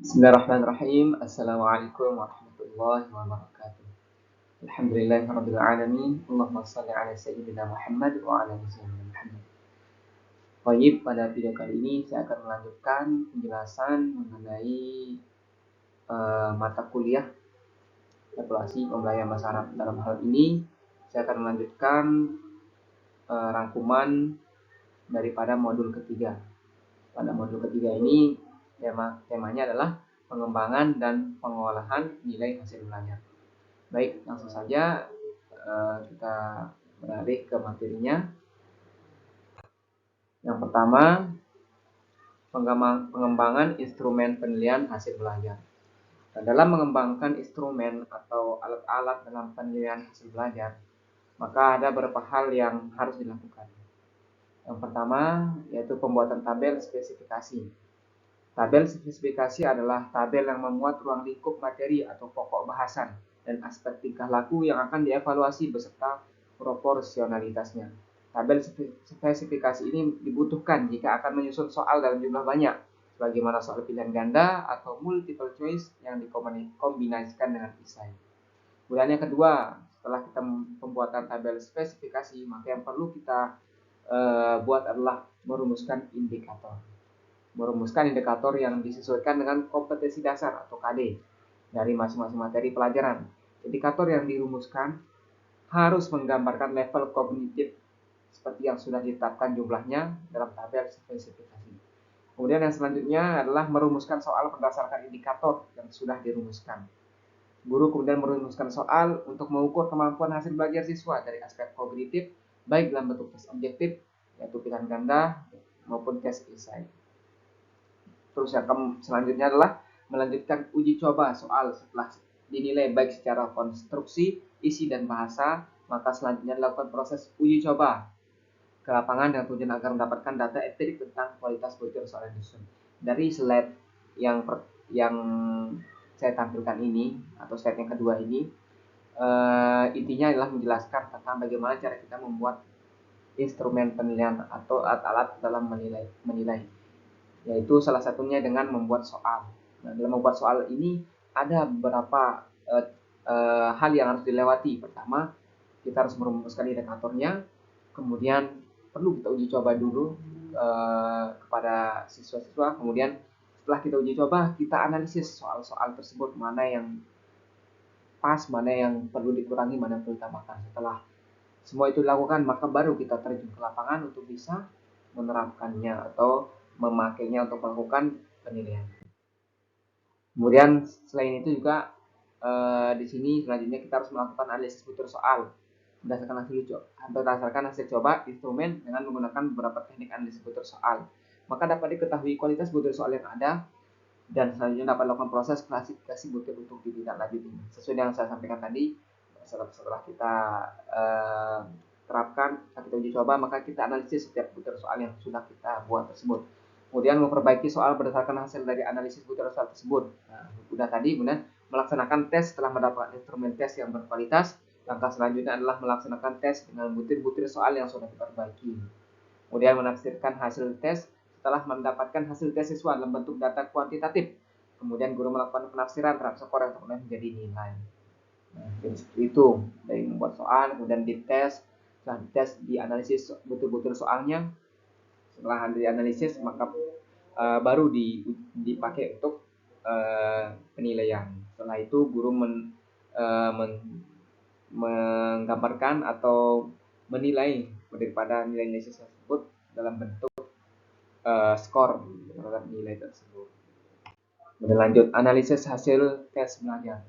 Bismillahirrahmanirrahim. Assalamualaikum warahmatullahi wabarakatuh. Alhamdulillahirabbil alamin. Allahumma shalli ala sayyidina Muhammad wa ala ali sayyidina Muhammad. Baik, pada video kali ini saya akan melanjutkan penjelasan mengenai mata kuliah evaluasi pembelajaran bahasa Arab. Dalam hal ini saya akan melanjutkan rangkuman daripada modul ketiga. Pada modul ketiga ini temanya adalah pengembangan dan pengolahan nilai hasil belajar. Baik, langsung saja kita beralih ke materinya. Yang pertama, pengembangan instrumen penilaian hasil belajar. Nah, dalam mengembangkan instrumen atau alat-alat dalam penilaian hasil belajar, maka ada beberapa hal yang harus dilakukan. Yang pertama, yaitu pembuatan tabel spesifikasi. Tabel spesifikasi adalah tabel yang memuat ruang lingkup materi atau pokok bahasan dan aspek tingkah laku yang akan dievaluasi beserta proporsionalitasnya. Tabel spesifikasi ini dibutuhkan jika akan menyusun soal dalam jumlah banyak, sebagaimana soal pilihan ganda atau multiple choice yang dikombinasikan dengan esai. Kemudian yang kedua, setelah kita pembuatan tabel spesifikasi, maka yang perlu kita buat adalah merumuskan indikator. Merumuskan indikator yang disesuaikan dengan kompetensi dasar atau KD dari masing-masing materi pelajaran. Indikator yang dirumuskan harus menggambarkan level kognitif seperti yang sudah ditetapkan jumlahnya dalam tabel spesifikasi. Kemudian yang selanjutnya adalah merumuskan soal berdasarkan indikator yang sudah dirumuskan. Guru kemudian merumuskan soal untuk mengukur kemampuan hasil belajar siswa dari aspek kognitif, baik dalam bentuk tes objektif, yaitu pilihan ganda, maupun tes esai. Terus yang selanjutnya adalah melanjutkan uji coba soal setelah dinilai baik secara konstruksi, isi, dan bahasa, maka selanjutnya dilakukan proses uji coba ke lapangan dengan tujuan agar mendapatkan data empirik tentang kualitas butir soal yang disusun. Dari slide yang saya tampilkan ini atau slide yang kedua ini, intinya adalah menjelaskan tentang bagaimana cara kita membuat instrumen penilaian atau alat-alat dalam menilai, yaitu salah satunya dengan membuat soal. Nah, dalam membuat soal ini ada beberapa hal yang harus dilewati. Pertama, kita harus merumuskan indikatornya, kemudian perlu kita uji coba dulu kepada siswa-siswa, kemudian setelah kita uji coba, kita analisis soal-soal tersebut, mana yang pas, mana yang perlu dikurangi, mana yang perlu ditambahkan. Setelah semua itu dilakukan, maka baru kita terjun ke lapangan untuk bisa menerapkannya atau memakainya untuk melakukan penilaian. Kemudian selain itu juga di sini selanjutnya kita harus melakukan analisis butir soal berdasarkan hasil coba instrumen dengan menggunakan beberapa teknik analisis butir soal. Maka dapat diketahui kualitas butir soal yang ada dan selanjutnya dapat dilakukan proses klasifikasi butir untuk ditindaklanjuti. Sesuai yang saya sampaikan tadi, setelah kita terapkan, kita uji coba, maka kita analisis setiap butir soal yang sudah kita buat tersebut. Kemudian memperbaiki soal berdasarkan hasil dari analisis butir soal tersebut. Nah, udah tadi, kemudian melaksanakan tes setelah mendapatkan instrumen tes yang berkualitas. Langkah selanjutnya adalah melaksanakan tes dengan butir-butir soal yang sudah diperbaiki. Kemudian menafsirkan hasil tes setelah mendapatkan hasil tes siswa dalam bentuk data kuantitatif. Kemudian guru melakukan penafsiran terhadap skor yang kemudian menjadi nilai. Nah, jadi seperti itu, dari membuat soal, kemudian dites, setelah dites dianalisis butir-butir soalnya. Setelah dianalisis maka baru dipakai untuk penilaian. Setelah itu guru menggambarkan atau menilai daripada nilai-nilai tersebut dalam bentuk skor terhadap nilai tersebut. Kemudian lanjut analisis hasil tes belajar.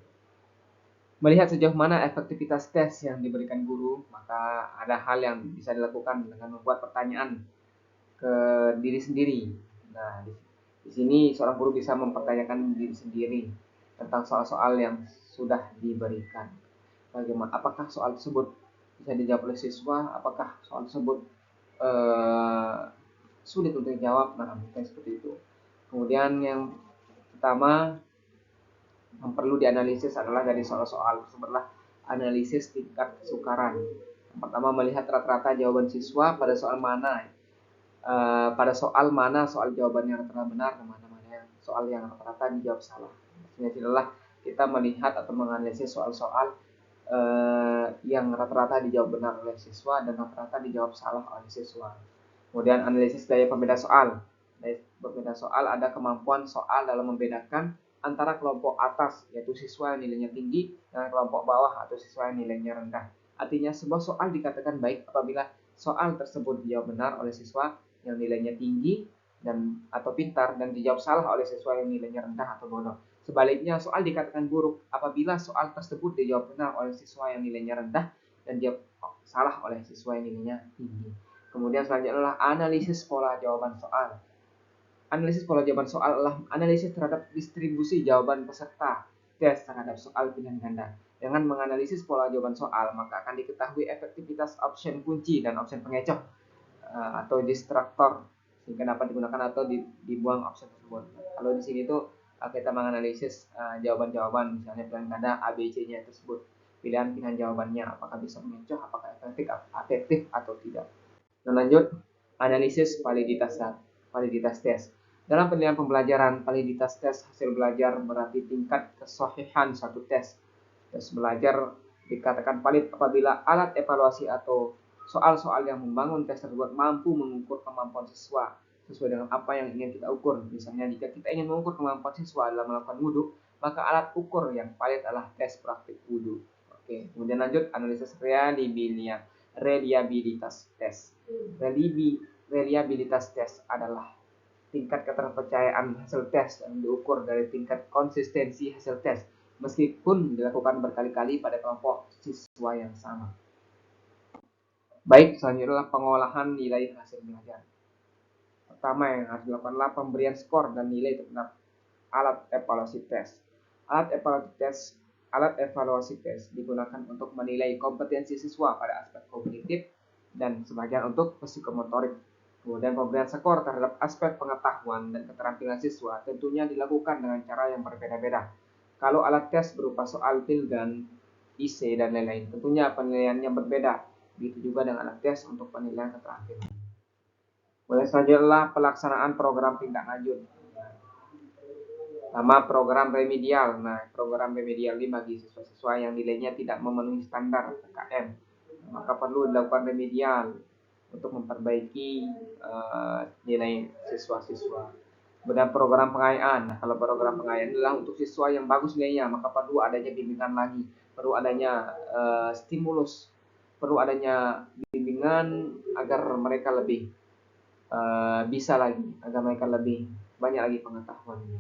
Melihat sejauh mana efektivitas tes yang diberikan guru, maka ada hal yang bisa dilakukan dengan membuat pertanyaan ke diri sendiri. Nah, di sini seorang guru bisa mempertanyakan diri sendiri tentang soal-soal yang sudah diberikan. Bagaimana? Apakah soal tersebut bisa dijawab oleh siswa? Apakah soal tersebut sulit untuk dijawab? Nah, mungkin seperti itu. Kemudian yang pertama yang perlu dianalisis adalah dari soal-soal tersebutlah analisis tingkat kesukaran. Yang pertama, melihat rata-rata jawaban siswa pada soal mana soal jawabannya yang telah benar dan mana soal yang rata-rata dijawab salah. Maksudnya adalah kita melihat atau menganalisis soal-soal yang rata-rata dijawab benar oleh siswa dan rata-rata dijawab salah oleh siswa. Kemudian analisis daya pembeda soal. Daya pembeda soal ada kemampuan soal dalam membedakan antara kelompok atas, yaitu siswa yang nilainya tinggi, dengan kelompok bawah atau siswa yang nilainya rendah. Artinya sebuah soal dikatakan baik apabila soal tersebut dijawab benar oleh siswa yang nilainya tinggi dan atau pintar dan dijawab salah oleh siswa yang nilainya rendah atau bodoh. Sebaliknya, soal dikatakan buruk apabila soal tersebut dijawab benar oleh siswa yang nilainya rendah dan dijawab salah oleh siswa yang nilainya tinggi. Kemudian selanjutnya adalah analisis pola jawaban soal. Analisis pola jawaban soal adalah analisis terhadap distribusi jawaban peserta tes terhadap soal pilihan ganda. Dengan menganalisis pola jawaban soal, maka akan diketahui efektivitas option kunci dan option pengecoh atau distraktor sehingga dapat digunakan atau dibuang option tersebut. Kalau di sini tuh kita menganalisis jawaban-jawaban misalnya pilihan ganda A, B, C-nya tersebut. Pilihan-pilihan jawabannya apakah bisa mengecoh, apakah efektif atau tidak. Dan lanjut, analisis validitas tes. Dalam penilaian pembelajaran, validitas tes hasil belajar berarti tingkat kesohihan suatu tes. Tes belajar dikatakan valid apabila alat evaluasi atau soal-soal yang membangun tes tersebut mampu mengukur kemampuan siswa sesuai dengan apa yang ingin kita ukur. Misalnya, jika kita ingin mengukur kemampuan siswa dalam melakukan wudhu, maka alat ukur yang valid adalah tes praktik wudhu. Oke, kemudian lanjut, analisis reliabilitas tes. Reliabilitas tes adalah tingkat keterpercayaan hasil tes yang diukur dari tingkat konsistensi hasil tes meskipun dilakukan berkali-kali pada kelompok siswa yang sama. Baik, selanjutnya adalah pengolahan nilai hasil belajar. Pertama yang harus dilakukan adalah pemberian skor dan nilai terhadap alat evaluasi tes. Alat evaluasi tes digunakan untuk menilai kompetensi siswa pada aspek kognitif dan sebagian untuk psikomotorik. Kemudian pemberian skor terhadap aspek pengetahuan dan keterampilan siswa tentunya dilakukan dengan cara yang berbeda-beda. Kalau alat tes berupa soal Pilgan, IC, dan lain-lain, tentunya penilaiannya berbeda. Begitu juga dengan alat tes untuk penilaian keterampilan. Kemudian selanjutnya adalah pelaksanaan program tindak lanjut. Nama program remedial. Nah, program remedial ini bagi siswa-siswa yang nilainya tidak memenuhi standar PKM, maka perlu dilakukan remedial untuk memperbaiki nilai siswa-siswa. Kemudian program pengayaan. Nah, kalau program pengayaan adalah untuk siswa yang bagus nilainya, maka perlu adanya bimbingan lagi, perlu adanya stimulus, perlu adanya bimbingan agar mereka lebih bisa lagi, agar mereka lebih banyak lagi pengetahuannya.